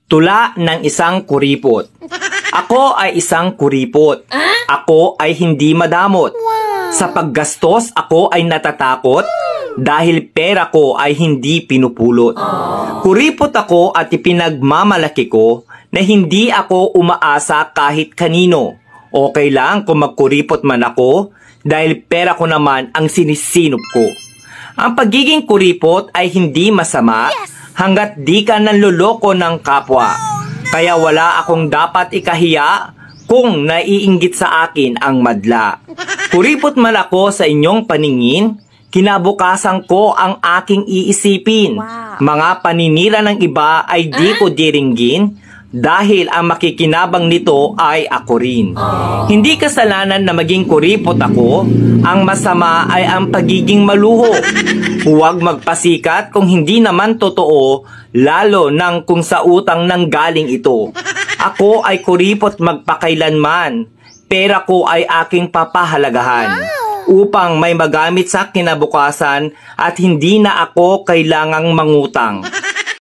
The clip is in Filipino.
Tula ng isang kuripot. Ako ay isang kuripot. Ako ay hindi madamot. Sa paggastos ako ay natatakot dahil pera ko ay hindi pinupulot. Kuripot ako at ipinagmamalaki ko na hindi ako umaasa kahit kanino. Okay lang kung magkuripot man ako dahil pera ko naman ang sinisinop ko. Ang pagiging kuripot ay hindi masama hanggat di ka nanloloko ng kapwa. Kaya wala akong dapat ikahiya kung naiinggit sa akin ang madla. Kuripot man ako sa inyong paningin, kinabukasan ko ang aking iisipin. Mga paninira ng iba ay di ko diringgin dahil ang makikinabang nito ay ako rin. Hindi kasalanan na maging kuripot ako, ang masama ay ang pagiging maluho. Huwag magpasikat kung hindi naman totoo, lalo nang kung sa utang nang galing ito. Ako ay kuripot magpakailanman. Pera ko ay aking papahalagahan upang may magamit sa kinabukasan at hindi na ako kailangang mangutang.